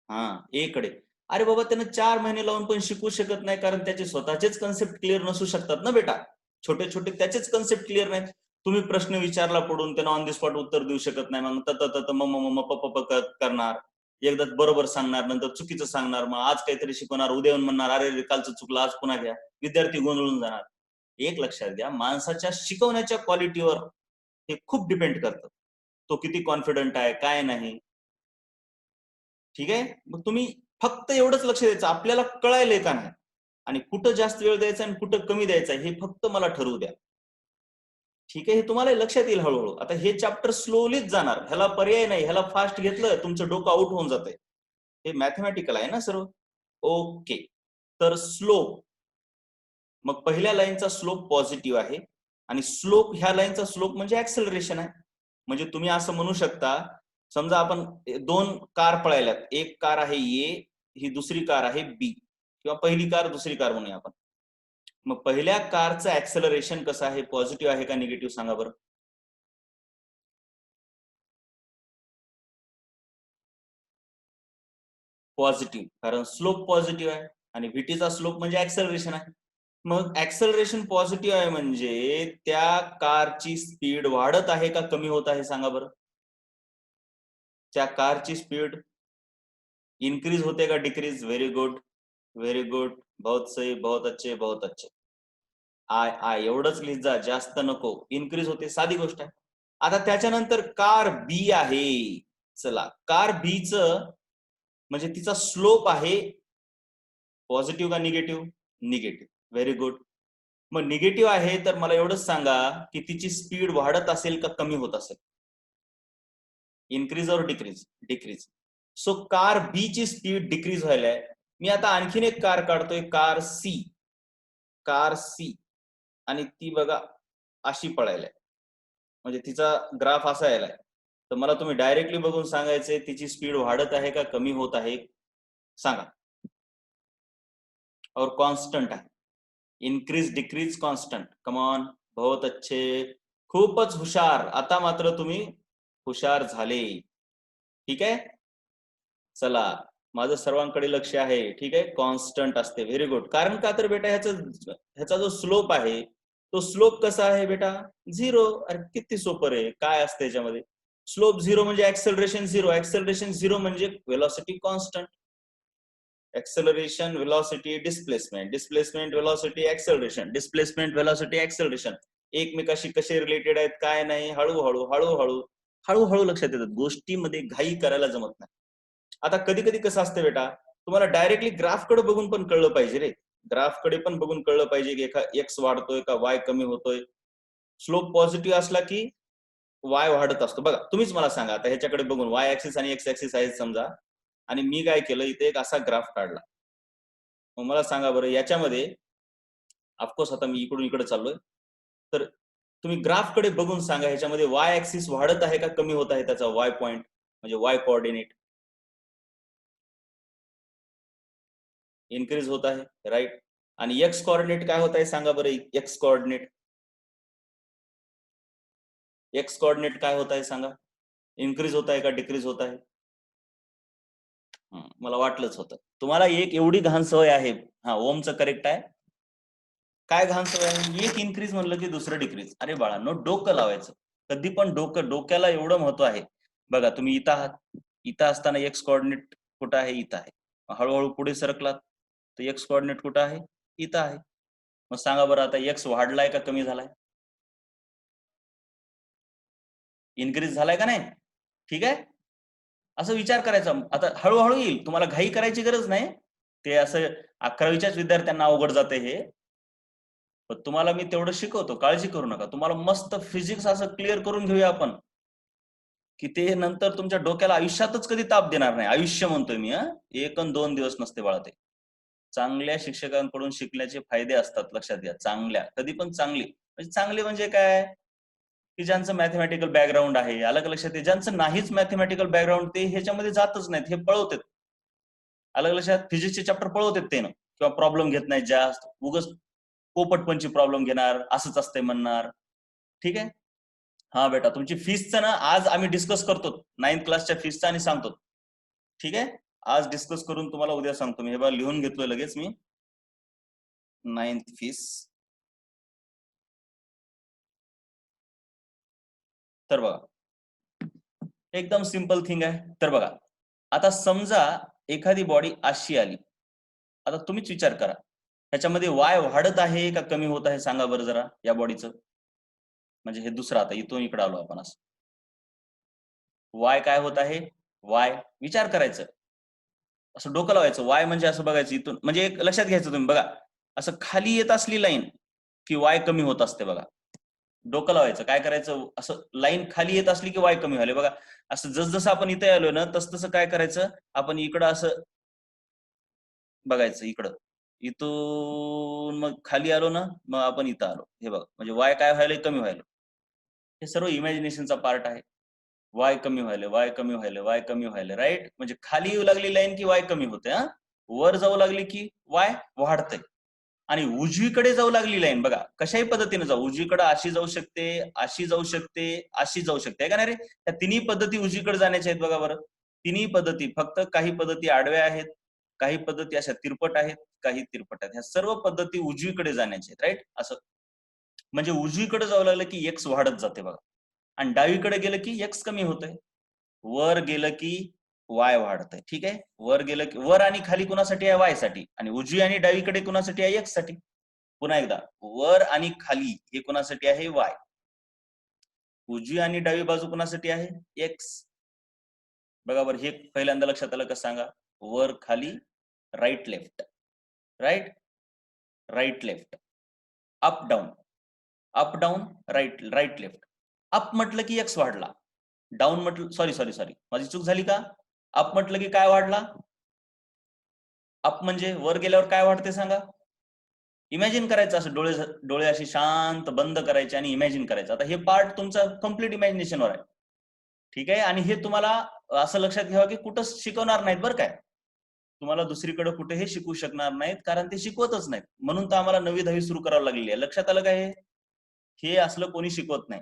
हा, ए कडे. अरे बाबा, त्यानं 4 महिने लावून पण शिकू शकत नाही, कारण त्याचे स्वतःचेच कन्सेप्ट क्लिअर नसू शकतात ना बेटा. छोटे छोटे त्याचेच कन्सेप्ट क्लिअर नाहीत. तुम्ही प्रश्न विचारला पडून, त्यांना ऑन द स्पॉट उत्तर देऊ शकत नाही, मग तत मम मम पप करणार. एकदा बरोबर सांगणार, नंतर चुकीचं सांगणार, मग आज काहीतरी शिकवणार, उद्या येऊन म्हणणार अरे रे कालचं चुकलं, आज पुन्हा घ्या. विद्यार्थी गोंधळून जाणार. एक लक्षात घ्या, माणसाच्या शिकवण्याच्या क्वालिटीवर हे खूप डिपेंड करतं. तो किती कॉन्फिडंट आहे, काय नाही, ठीक आहे. मग तुम्ही फक्त एवढंच लक्ष द्यायचं, आपल्याला कळायलंय का नाही, आणि कुठं जास्त वेळ द्यायचा आणि कुठं कमी द्यायचा हे फक्त मला ठरवू द्या, ठीक आहे. हे तुम्हाला लक्षात येईल हळूहळू. आता हे चॅप्टर स्लोलीच जाणार, ह्याला पर्याय नाही. ह्याला फास्ट घेतलं तुमचं डोकं आउट होऊन जातंय. हे मॅथमॅटिकल आहे ना सर्व. ओके, तर स्लोप, मग पहिल्या लाईनचा स्लोप पॉझिटिव्ह आहे आणि स्लोप, ह्या लाईनचा स्लोप म्हणजे ऍक्सेलरेशन आहे. म्हणजे तुम्ही असं म्हणू शकता, समजा आपण 2 कार पळायल्यात, एक कार आहे ए, ही दुसरी कार आहे बी, किंवा पहिली कार दुसरी कार म्हणूया आपण. मग पहिल्या कारचं ऍक्सेलरेशन कसं आहे, पॉझिटिव्ह आहे का निगेटिव्ह सांगा बरं. पॉझिटिव्ह, कारण स्लोप पॉझिटिव्ह आहे आणि व्हीटीचा स्लोप म्हणजे ऍक्सेलरेशन आहे. मग ऍक्सेलरेशन पॉझिटिव्ह आहे म्हणजे त्या कारची स्पीड वाढत आहे का कमी होत आहे सांगा बरं. त्या कारची स्पीड इन्क्रीज होते का decrease. Very good, very good, बहुत सही, बहुत अच्छे, बहुत अच्छे. आय आय एवढंच लिहित जा, जास्त नको. इन्क्रीज होते, साधी गोष्ट आहे. आता त्याच्यानंतर कार बी आहे. चला, कार बी च म्हणजे तिचा स्लोप आहे पॉझिटिव्ह का निगेटिव्ह? निगेटिव्ह. Very good. मग निगेटिव्ह आहे तर मला एवढंच सांगा की तिची स्पीड वाढत असेल का कमी होत असेल? इन्क्रीज और डिक्रीज? डिक्रीज. सो कार बी ची स्पीड डिक्रीज व्हायला आहे. मी आता आणखीन एक कार काढतोय, कार सी. कार सी आणि ती बघा अशी पळायला आहे, म्हणजे तिचा ग्राफ असा यायलाय. तर मला तुम्ही डायरेक्टली बघून सांगायचंय तिची स्पीड वाढत आहे का कमी होत आहे सांगा. और कांस्टंट आहे. Increase decrease constant. Come on. बहुत अच्छे. खूपच हुशार. आता मात्र तुम्ही हुशार झाले. ठीक आहे. चला, माझं सर्वांकडे लक्ष आहे. ठीक आहे. कॉन्स्टंट असते. Very good. कारण का तर बेटा ह्याचा जो स्लोप आहे तो स्लोप कसा आहे बेटा? 0. अरे किती सोपं रे. काय असतं याच्यामध्ये? स्लोप 0 म्हणजे ऍक्सेलरेशन 0. ऍक्सेलरेशन 0 म्हणजे velocity constant. Acceleration, velocity, displacement, displacement, velocity, acceleration, displacement, velocity, acceleration एकमेकाशी कसे रिलेटेड आहेत काय नाही हळूहळू हळूहळू हळूहळू लक्षात येतात. गोष्टीमध्ये घाई करायला जमत नाही. आता कधी कधी कसं असतं बेटा, तुम्हाला डायरेक्टली ग्राफ कडे बघून पण कळलं पाहिजे रे. ग्राफ कडे पण बघून कळलं पाहिजे की एक्स वाढतोय का वाय कमी होतोय. स्लोप पॉझिटिव्ह असला की वाय वाढत असतो. बघा तुम्हीच मला सांगा आता ह्याच्याकडे बघून वाय ऍक्सिस आणि एक्स ऍक्सिस आहे समजा, आणि मी काय केलं इथे एक असा ग्राफ काढला. मग मला सांगा बरं याच्यामध्ये ऑफकोर्स आता मी इकडून इकडे चाललोय, तर तुम्ही ग्राफ कडे बघून सांगा ह्याच्यामध्ये वाय ऍक्सिस वाढत आहे का कमी होत आहे त्याचा वाय पॉइंट म्हणजे वाय कोऑर्डिनेट? इन्क्रीज होत आहे. राईट. आणि एक्स कोऑर्डिनेट काय होत आहे सांगा बरं. एक्स कोऑर्डिनेट, एक्स कोऑर्डिनेट काय होत आहे सांगा. इन्क्रीज होत आहे का डिक्रीज होत आहे? मला वाटलंच होतं तुम्हाला एक एवढी घाण सवय आहे. हा, ओमचं करेक्ट आहे. काय घाण सवय आहे? एक इन्क्रीज म्हणलं की दुसरं डिक्रीज. अरे बाळांनो, डोकं लावायचं. कधी पण डोक्याला एवढं महत्व आहे. बघा तुम्ही इथं आहात, इथं असताना एक्स कोऑर्डिनेट कुठं आहे? इथं आहे. हळूहळू पुढे सरकलात तर एक्स कोऑर्डिनेट कुठं आहे? इथं आहे. मग सांगा बरं आता एक्स वाढलाय का कमी झालाय? इन्क्रीज झालाय का नाही? ठीक आहे. असं विचार करायचा. आता हळूहळू येईल, तुम्हाला घाई करायची गरज नाही. ते असं 11वीच्याच विद्यार्थ्यांना अवघड जाते हे. पण तुम्हाला मी तेवढं शिकवतो, काळजी करू नका. तुम्हाला मस्त फिजिक्स असं क्लिअर करून घेऊया आपण की ते नंतर तुमच्या डोक्याला आयुष्यातच कधी ताप देणार नाही. आयुष्य म्हणतोय मी. 1 अन 2 दिवस नसते बाळा ते. चांगल्या शिक्षकांकडून शिकण्याचे फायदे असतात, लक्षात घ्या. चांगल्या, कधी पण चांगली. म्हणजे चांगली म्हणजे काय की ज्यांचं मॅथमॅटिकल बॅकग्राऊंड आहे, अलग लक्षात आहे. ज्यांचं नाहीच मॅथमॅटिकल बॅकग्राऊंड ते ह्याच्यामध्ये जातच नाहीत, हे पळवतात. अलग लक्षात. फिजिक्सचे चॅप्टर पळवतात ते ना, किंवा प्रॉब्लेम घेत नाहीत जास्त. उगच पोपटपंची प्रॉब्लेम घेणार, असंच असतंय म्हणणार. ठीक आहे. हा बेटा, तुमची फीसचं ना आज आम्ही डिस्कस करतो. 9th क्लासच्या फीसचं आणि सांगतो. ठीक आहे. आज डिस्कस करून तुम्हाला उद्या सांगतो मी. हे बघा लिहून घेतलोय लगेच मी. 9th fees. तर बघा एकदम सिंपल थिंग आहे. तर बघा आता समजा एखादी बॉडी अशी आली. आता तुम्हीच विचार करा, त्याच्यामध्ये वाय वाढत आहे का कमी होत आहे सांगा बरं जरा या बॉडीचं. म्हणजे हे दुसरं, आता इथून इकडे आलो आपण. असं वाय काय होत आहे? वाय विचार करायचं, असं डोकं लावायचं. वाय म्हणजे असं बघायचं इथून, म्हणजे एक लक्षात घ्यायचं तुम्ही. बघा असं खाली येत असली लाईन की वाय कमी होत असते. बघा डोकं लावायचं. काय करायचं, असं लाईन खाली येत असली की वाय कमी व्हायला. बघा असं जसं आपण इथे आलो ना तस तसं काय करायचं, आपण इकडं असं बघायचं. इकडं इथून मग खाली आलो ना, मग आपण इथं आलो. हे बघा म्हणजे वाय काय व्हायला? कमी व्हायला. हे सर्व इमॅजिनेशनचा पार्ट आहे. वाय कमी व्हायला, वाय कमी व्हायला, वाय कमी व्हायला. राईट. म्हणजे खाली येऊ लागली लाईन की वाय कमी होते. वर जाऊ लागली की वाय वाढतंय. आणि उजवीकडे जाऊ लागली लाईन, बघा कशाही पद्धतीने जाऊ. उजवीकडे अशी जाऊ शकते, अशी जाऊ शकते, अशी जाऊ शकते. का नाही रे? त्या तिन्ही पद्धती उजवीकडे जाण्याच्या आहेत. बघा बरं, तिन्ही पद्धती. फक्त काही पद्धती आडव्या आहेत, काही पद्धती अशा तिरपट आहेत, काही तिरपट आहेत. ह्या सर्व पद्धती उजवीकडे जाण्याच्या आहेत. राईट. असं म्हणजे उजवीकडे जाऊ लागलं की एक्स वाढत जाते बघा, आणि डावीकडे गेलं की एक्स कमी होतंय. वर गेलं की वाय वाढतंय. ठीक आहे. वर गेलं की वर आणि खाली कुणासाठी आहे? वाय साठी. आणि उजवी आणि डावीकडे कुणासाठी आहे? एक्स साठी. पुन्हा एकदा, वर आणि खाली हे कुणासाठी आहे? वाय. उजवी आणि डावी बाजू कुणासाठी आहे? एक्स. बघा बरं, हे पहिल्यांदा लक्षात आलं का सांगा. वर खाली, right left, right right left, up down, right right left. Up म्हटलं की एक्स वाढला, डाऊन म्हटलं, सॉरी माझी चूक झाली का? अप म्हटलं की काय वाढला? अप म्हणजे वर गेल्यावर काय वाढते सांगा? इमॅजिन करायचं, असं डोळे असे शांत बंद करायचे आणि इमॅजिन करायचं. आता हे पार्ट तुमचं कम्प्लीट इमॅजिनेशनवर आहे, ठीक आहे. आणि हे तुम्हाला असं लक्षात घ्यावं की कुठं शिकवणार नाहीत बरं काय, तुम्हाला दुसरीकडे कुठे हे शिकवू शकणार नाहीत, कारण ते शिकवतच नाहीत. म्हणून तर आम्हाला 9वी 10वी सुरू करावं लागलेली आहे. लक्षात आलं काय? हे असलं कोणी शिकवत नाही.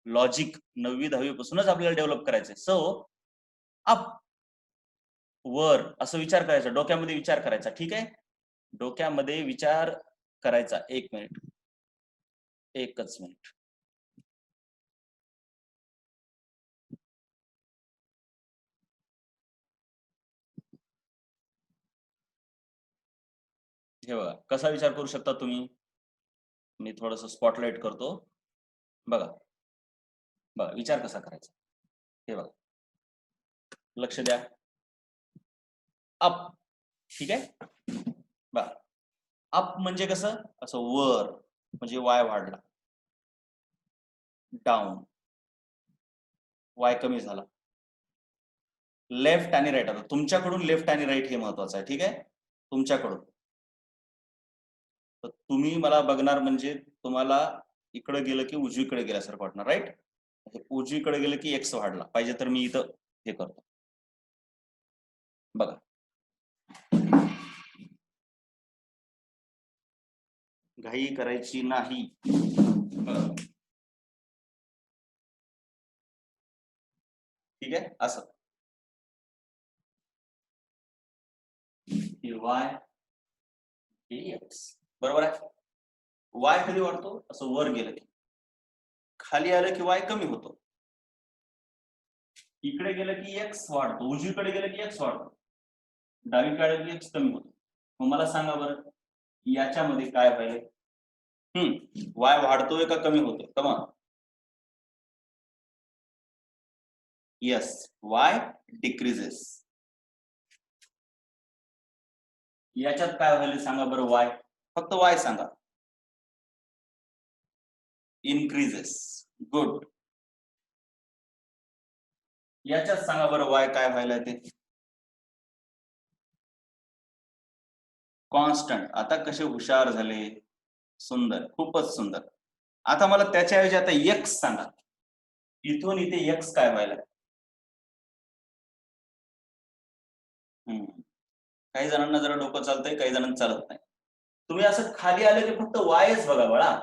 लॉजिक 9वी 10वी पासूनच आपल्याला डेव्हलप करायचंय. सो अप, वर असं विचार करायचा, डोक्यामध्ये विचार करायचा, ठीक आहे. डोक्यामध्ये विचार करायचा. 1 मिनिट, एकच मिनिट. हे बघा कसा विचार करू शकता तुम्ही. मी थोडस स्पॉटलाइट करतो. बघा बघा विचार कसा करायचा. हे बघा, लक्ष द्या. अप, ठीक आहे. बघा अप म्हणजे कसं, असं वर म्हणजे वाय वाढला, डाऊन वाय कमी झाला, लेफ्ट आणि राईट. आता तुमच्याकडून लेफ्ट आणि राईट हे महत्वाचं आहे, ठीक आहे. तुमच्याकडून तर तुम्ही मला बघणार म्हणजे तुम्हाला इकडे गेलं की उजवीकडे गेल्यासारखं वाटणार, राईट. उजवीकडे गेलं की एक्स वाढला पाहिजे, तर मी इथं हे करतो. बघा घाई करायची नाही. ठीक आहे, असं वाय एक्स बरोबर आहे. वाय कधी वाढतो? असं वर गेलं की. खाली आलं की वाय कमी होतो. इकडे गेलं की एक्स वाढतो, उजवीकडे गेलं की एक्स वाढतो, डावीकडे की एक्स कमी होतो. मग मला सांगा बरं याच्यामध्ये काय व्हायला? वाय वाढतोय का कमी होतोय? कमा यस, वाय डिक्रीजेस. याच्यात काय व्हायला सांगा बरं? वाय, फक्त वाय सांगा. इनक्रीजेस. गुड. याच्यात सांगा बरं वाय काय व्हायला ते? कॉन्स्टंट. आता कसे हुशार झाले, सुंदर, खूपच सुंदर. आता मला त्याच्याऐवजी आता एक्स सांगा. इथून इथे एक्स काय व्हायला? काही जणांना जरा डोकं चालतंय, काही जणांना चालत नाही. तुम्ही असं खाली आले की फक्त वायच बघा बाळा.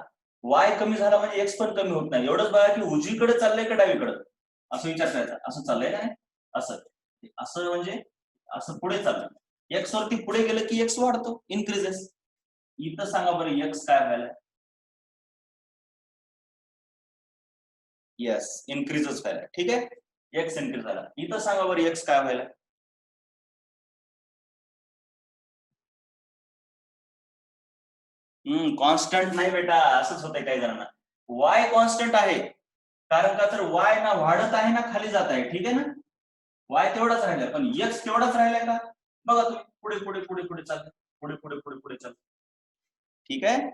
वाय कमी झाला म्हणजे एक्स पण कमी होत नाही. एवढंच बघा की उजवीकडे चाललंय का डावीकडे, असं विचार करायचा. असं चाललंय ना, असं असं म्हणजे असं पुढे चाललं. एक्स वरती पुढे गेलं की एक्स वाढतो, इन्क्रीजेस. इथं सांगा बरं एक्स काय व्हायला? येस, इन्क्रीजच व्हायला, ठीक आहे. एक्स इन्क्रीज झाला. इथं सांगा बरं एक्स काय व्हायला? कॉन्स्टंट नाही बेटा, असंच होतंय काही जणांना. वाय कॉन्स्टंट आहे, कारण का तर वाय ना वाढत आहे ना खाली जात आहे, ठीक आहे ना. वाय तेवढाच राहिलाय, पण एक्स तेवढाच राहिलाय का? बघा तुम्ही पुढे पुढे पुढे पुढे चाललं, पुढे पुढे पुढे पुढे चाललं, ठीक आहे.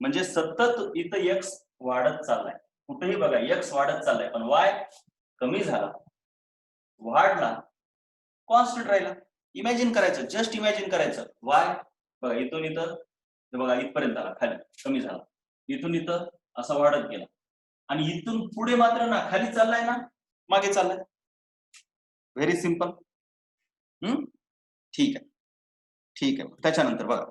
म्हणजे सतत इथं एक्स वाढत चाललाय, कुठेही बघा एक्स वाढत चाललाय, पण वाय कमी झाला, वाढला, कॉन्स्टंट राहिला. इमॅजिन करायचं, जस्ट इमॅजिन करायचं. वाय बघा इथून इथं, बघा इथपर्यंत आला, खाली कमी झाला, इथून इथं असा वाढत गेला, आणि इथून पुढे मात्र ना खाली चाललाय ना मागे चाललाय. Very simple. ठीक आहे, ठीक आहे. त्याच्यानंतर बघा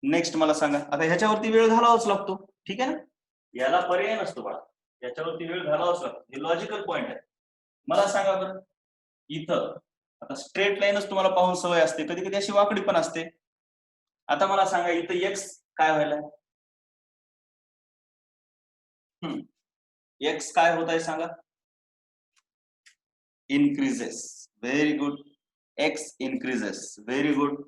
नेक्स्ट मला सांगा. आता ह्याच्यावरती वेळ घालावाच लागतो, ठीक आहे ना, याला पर्याय नसतो बाळा, याच्यावरती वेळ घालावाच लागतो. हे लॉजिकल पॉइंट आहे. मला सांगा बरं इथं, आता स्ट्रेट लाईनच तुम्हाला पाहून सवय असते, कधी कधी अशी वाकडी पण असते. आता मला सांगा इथं एक्स काय व्हायला? एक्स काय होत आहे सांगा? Increases. Very good. X increases. Very good.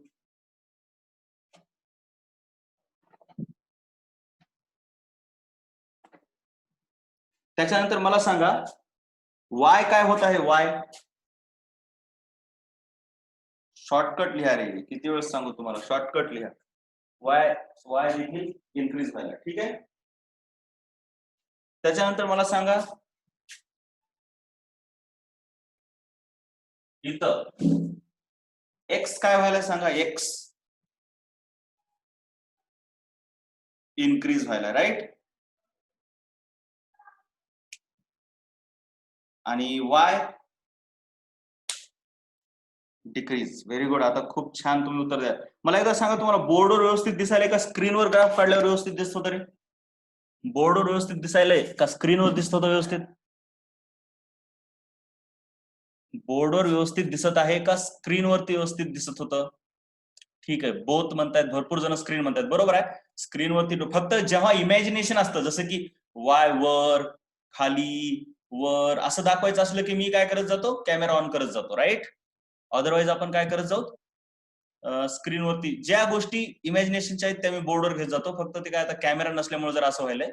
त्याच्यानंतर मला सांगा वाय काय होत आहे? वाय शॉर्टकट लिहा रे, किती वेळेस सांगू तुम्हाला, शॉर्टकट लिहा. वाय वाय देखील इन्क्रीज व्हायला. ठीक आहे. त्याच्यानंतर मला सांगा इथं एक्स काय व्हायला सांगा. एक्स इन्क्रीज व्हायला, राईट. आणि वाय डिक्रीज. Very good. आता खूप छान तुम्ही उत्तर द्या. मला एकदा सांगा, तुम्हाला बोर्डवर व्यवस्थित दिसायला का स्क्रीनवर ग्राफ काढल्यावर व्यवस्थित दिसतो तरी? बोर्डवर व्यवस्थित दिसायलंय का स्क्रीनवर दिसतो तो व्यवस्थित? बोर्डवर व्यवस्थित दिसत आहे का स्क्रीनवरती व्यवस्थित दिसत होतं? ठीक आहे, बोथ म्हणतायत, भरपूर जण स्क्रीन म्हणतात. बरोबर आहे. स्क्रीनवरती फक्त जेव्हा इमॅजिनेशन असतं, जसं की वाय वर, खाली, वर असं दाखवायचं असलं की मी काय करत जातो, कॅमेरा ऑन करत जातो, राईट. अदरवाईज आपण काय करत जाऊ, स्क्रीनवरती ज्या गोष्टी इमॅजिनेशनच्या आहेत त्या मी बोर्डवर घेत जातो. फक्त ते काय आता कॅमेरा नसल्यामुळे जर असं व्हायलंय.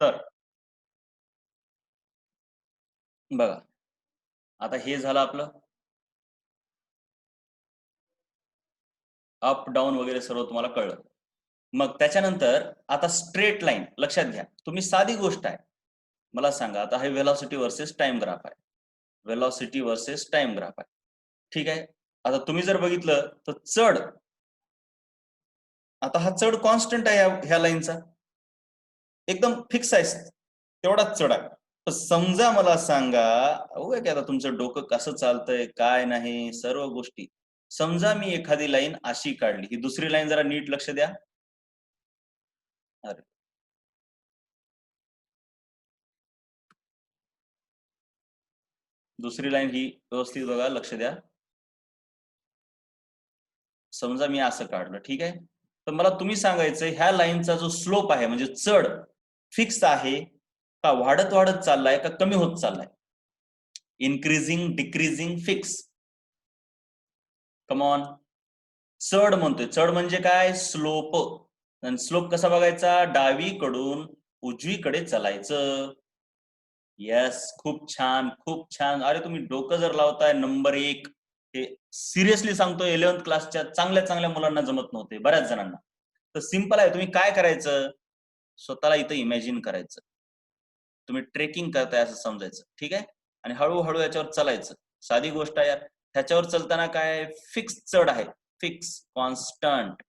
तर बघा, आता हे झालं आपलं अप डाऊन वगैरे सर्व तुम्हाला कळलं. मग त्याच्यानंतर आता स्ट्रेट लाईन लक्षात घ्या. तुम्ही साधी गोष्ट आहे, मला सांगा, आता हे व्हेलॉसिटी वर्सेस टाइम ग्राफ आहे. व्हेलॉसिटी वर्सेस टाइम ग्राफ आहे. ठीक आहे. आता तुम्ही जर बघितलं तर चढ, आता हा चढ कॉन्स्टंट आहे ह्या लाईनचा, एकदम फिक्स आहे, तेवढाच चढ आहे. तर समजा मला सांगा, की आता तुमचं डोकं कसं चालतंय काय नाही सर्व गोष्टी. समजा मी एखादी लाईन अशी काढली, ही दुसरी लाईन जरा नीट लक्ष द्या. अरे दुसरी लाईन ही व्यवस्थित बघा, लक्ष द्या. समजा मी असं काढलं, ठीक आहे. तर मला तुम्ही सांगायचं, ह्या लाईनचा जो स्लोप आहे म्हणजे चढ फिक्स आहे का वाढत वाढत चाललाय का कमी होत चाललाय? Increasing, decreasing, fix? कमॉन. चढ म्हणतोय. चढ म्हणजे काय? स्लोप. आणि स्लोप कसा बघायचा? डावीकडून उजवीकडे चालायचं. येस, खूप छान, खूप छान. अरे तुम्ही डोकं जर लावताय नंबर 1. हे सिरियसली सांगतोय, 11th क्लासच्या चांगल्या चांगल्या मुलांना जमत नव्हते, बऱ्याच जणांना. तर सिंपल आहे, तुम्ही काय करायचं, स्वतःला इथं इमॅजिन करायचं, तुम्ही ट्रेकिंग करताय असं समजायचं. ठीक आहे. आणि हळूहळू याच्यावर चालायचं. साधी गोष्ट आहे यार. ह्याच्यावर चालताना काय फिक्स चढ आहे, फिक्स कॉन्स्टंट.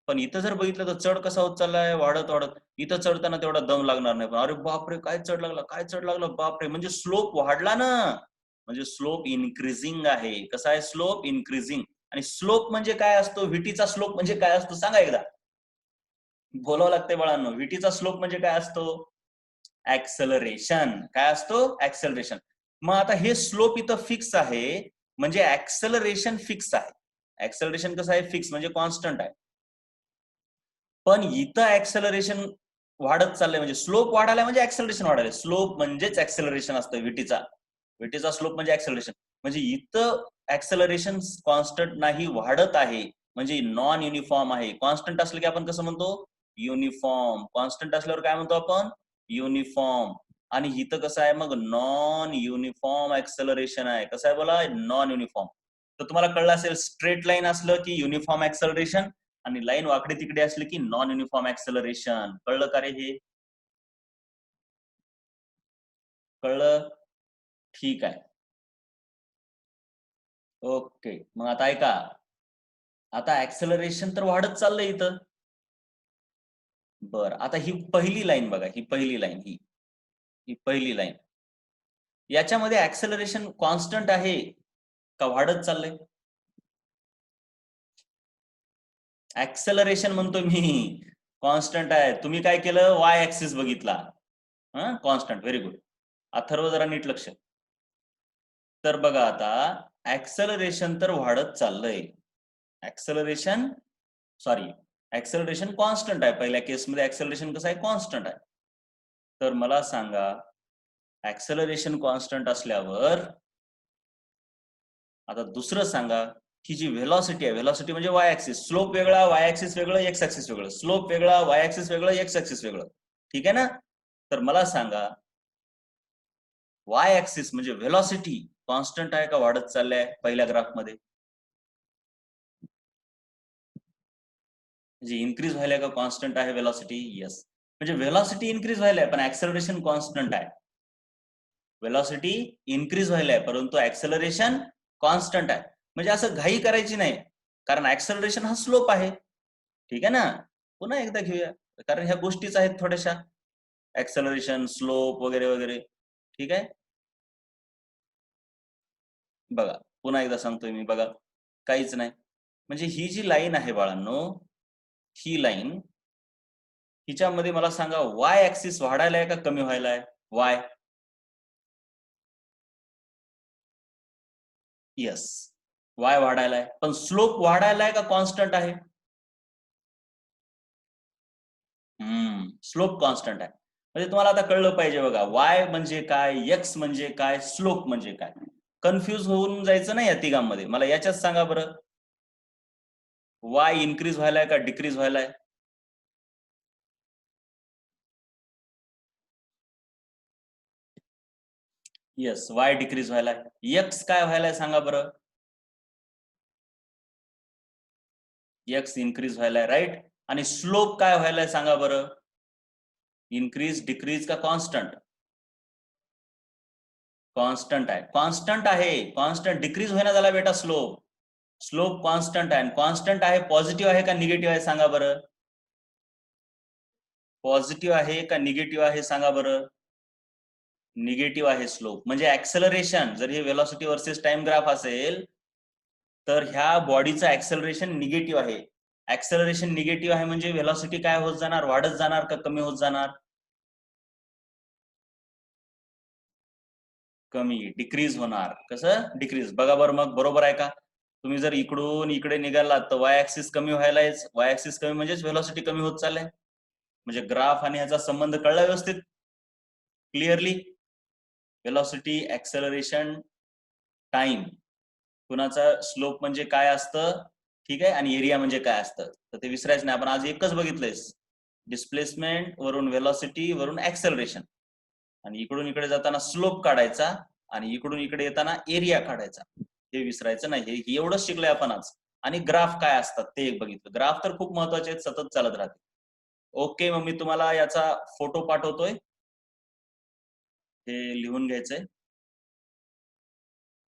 पण इथं जर बघितलं तर चढ कसा होत चाललाय, वाढत वाढत. इथं चढताना तेवढा दम लागणार नाही, पण अरे बापरे काय चढ लागला, काय चढ लागला, बापरे, म्हणजे स्लोप वाढला ना. म्हणजे स्लोप इन्क्रीजिंग आहे. कसा आहे? Slope increasing. आणि स्लोप म्हणजे काय असतो? व्हीटीचा स्लोप म्हणजे काय असतो सांगा एकदा. बोलावं लागतंय बाळांनो. व्हीटीचा स्लोप म्हणजे काय असतो? ऍक्सलरेशन. काय असतो? ऍक्सलरेशन. मग आता हे स्लोप इथं फिक्स आहे म्हणजे ऍक्सलरेशन फिक्स आहे. ऍक्सलरेशन कसं आहे? फिक्स म्हणजे कॉन्स्टंट आहे. पण इथं ऍक्सलरेशन वाढत चाललंय म्हणजे स्लोप वाढायला म्हणजे ऍक्सलरेशन वाढायला. स्लोप म्हणजेच ऍक्सलरेशन असतं व्हीटीचा. व्हीटीचा स्लोप म्हणजे ऍक्सलरेशन. म्हणजे इथं ऍक्सलरेशन कॉन्स्टंट नाही, वाढत आहे. म्हणजे नॉन युनिफॉर्म आहे. कॉन्स्टंट असलं की आपण कसं म्हणतो? युनिफॉर्म. कॉन्स्टंट असल्यावर काय म्हणतो आपण? युनिफॉर्म. आणि इथं कसं आहे मग? नॉन युनिफॉर्म ऍक्सलरेशन आहे. कसं आहे बोला? Non uniform. तर तुम्हाला कळलं असेल, स्ट्रेट लाईन असलं की युनिफॉर्म ऍक्सलरेशन, आणि लाईन वाकडे तिकडे असले की नॉन युनिफॉर्म ऍक्सलरेशन. कळलं का रे हे? कळलं? ठीक आहे. ओके. मग आता ऐका, आता ऍक्सलरेशन तर वाढत चाललंय इथं. बर, आता ही पहिली लाईन बघा, ही पहिली लाईन, ही ही पहिली लाईन, याच्यामध्ये ऍक्सलरेशन कॉन्स्टंट आहे का वाढत चाललंय? ऍक्सलरेशन म्हणतो मी कॉन्स्टंट आहे. तुम्ही काय केलं? वाय ऍक्सिस बघितला, कॉन्स्टंट. Very good. अथर्व जरा नीट लक्ष. तर बघा आता, ऍक्सलरेशन तर वाढत चाललंय. ऍक्सलरेशन, सॉरी, ऍक्सलरेशन कॉन्स्टंट आहे. पहिल्या केसमध्ये ऍक्सलरेशन कसं आहे? कॉन्स्टंट आहे. तर मला सांगा, ऍक्सलरेशन कॉन्स्टंट असल्यावर आता दुसरं सांगा, ही जी व्हेलॉसिटी आहे, व्हेलॉसिटी म्हणजे वाय ऍक्सिस, स्लोप वेगळा, वाय ऍक्सिस वेगळं, एक्स ऍक्सिस वेगळं, स्लोप वेगळा, वाय ऍक्सिस वेगळं, एक्स ऍक्सिस वेगळं. ठीक आहे ना? तर मला सांगा, वाय ऍक्सिस म्हणजे व्हेलॉसिटी कॉन्स्टंट आहे का वाढत चाललंय पहिल्या ग्राफ मध्ये? म्हणजे इन्क्रीज व्हायलाय का कॉन्स्टंट आहे व्हेलॉसिटी? येस. म्हणजे व्हेलॉसिटी इन्क्रीज व्हायलाय पण ऍक्सेलरेशन कॉन्स्टंट आहे. व्हेलॉसिटी इन्क्रीज व्हायलाय परंतु ऍक्सेलरेशन कॉन्स्टंट आहे. म्हणजे असं घाई करायची नाही, कारण ऍक्सेलरेशन हा स्लोप आहे. ठीक आहे ना? पुन्हा एकदा घेऊया, कारण ह्या गोष्टीच आहेत थोड्याशा, ऍक्सेलरेशन, स्लोप वगैरे वगैरे. ठीक आहे, बघा पुन्हा एकदा सांगतोय मी, बघा काहीच नाही. म्हणजे ही जी लाईन आहे बाळांनो, ही लाईन, हिच्यामध्ये मला सांगा वाय ऍक्सिस वाढायलाय का कमी व्हायलाय? वाय. यस, वाय वाढायलाय, पण स्लोप वाढायलाय का कॉन्स्टंट आहे? स्लोप कॉन्स्टंट आहे. म्हणजे तुम्हाला आता कळलं पाहिजे बघा, वाय म्हणजे काय, एक्स म्हणजे काय, स्लोप म्हणजे काय. कन्फ्यूज होऊन जायचं नाही या तिघांमध्ये. मला याच्यात सांगा बरं, वाय इन्क्रीज व्हायलाय का डिक्रीज व्हायलाय? येस, वाय डिक्रीज व्हायलाय. एक्स काय व्हायलाय सांगा बरं? एक्स इन्क्रीज व्हायलाय, राईट. आणि स्लोप काय व्हायलाय सांगा बरं? इन्क्रीज, डिक्रीज का कॉन्स्टंट? कॉन्स्टंट आहे. कॉन्स्टंट आहे, कॉन्स्टंट. डिक्रीज होईना झाला बेटा स्लोप. स्लोप कॉन्स्टंट आहे. कॉन्स्टंट आहे, पॉझिटिव्ह आहे का निगेटिव्ह आहे सांगा बरं? पॉझिटिव्ह आहे का निगेटिव्ह आहे सांगा बरं? निगेटिव्ह आहे स्लोप. म्हणजे ऍक्सेलरेशन, जर हे व्हेलॉसिटी वर्सेस टाइम ग्राफ असेल तर ह्या बॉडीचं ऍक्सेलरेशन निगेटिव्ह आहे. ऍक्सेलरेशन निगेटिव्ह आहे म्हणजे व्हेलॉसिटी काय होत जाणार? वाढत जाणार का कमी होत जाणार? कमी, डिक्रीज होणार. कसं डिक्रीज? बघा बरं मग, बरोबर आहे का? तुम्ही जर इकडून इकडे निघालात तर वाय ऍक्सिस कमी व्हायलाच. वाय ऍक्सिस कमी म्हणजेच व्हेलॉसिटी कमी होत चाललंय. म्हणजे ग्राफ आणि ह्याचा संबंध कळला व्यवस्थित, क्लिअरली? व्हेलॉसिटी, ऍक्सेलरेशन, टाइम, कुणाचा स्लोप म्हणजे काय असतं, ठीक आहे, आणि एरिया म्हणजे काय असतं, तर ते विसरायचं नाही. आपण आज एकच बघितलंय, डिस्प्लेसमेंट वरून व्हेलॉसिटी वरून ऍक्सेलरेशन, आणि इकडून इकडे जाताना स्लोप काढायचा आणि इकडून इकडे येताना एरिया काढायचा. हे विसरायचं नाही. हे एवढंच शिकलोय आपण आज. आणि ग्राफ काय असतात ते एक बघितलं. ग्राफ तर खूप महत्वाचे आहेत, सतत चालत राहते. ओके, मग मी तुम्हाला याचा फोटो पाठवतोय, हे लिहून घ्यायचंय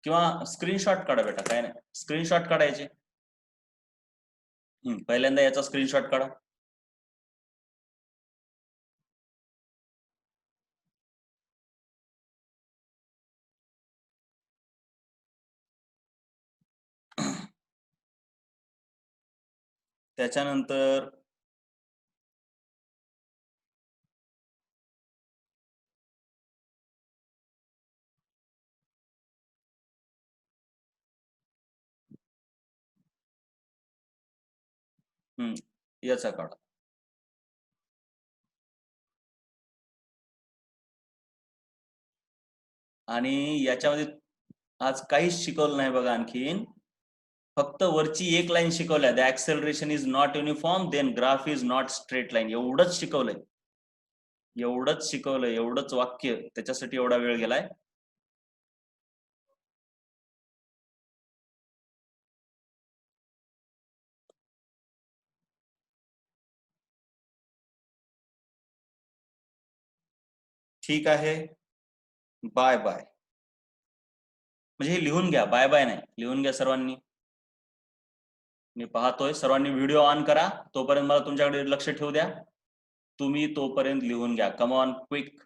किंवा स्क्रीनशॉट काढा बेटा, काय नाही, स्क्रीनशॉट काढायचे. पहिल्यांदा याचा स्क्रीनशॉट काढा. त्याच्यानंतर याचा काढा. आणि याच्यामध्ये आज काहीच शिकवलं नाही बघा आणखीन, फक्त वरची एक लाईन शिकवल्या, the acceleration is not uniform then graph is not straight line. एवढंच शिकवलंय, एवढंच शिकवलंय, एवढंच वाक्य, त्याच्यासाठी एवढा वेळ गेलाय. ठीक आहे, बाय बाय. म्हणजे हे लिहून घ्या, बाय बाय नाही, लिहून घ्या सर्वांनी. मी पाहतोय, सर्वांनी व्हिडिओ ऑन करा. तोपर्यंत मला तुमच्याकडे लक्ष ठेवू द्या. तुम्ही तोपर्यंत लिहून घ्या. Come on, quick.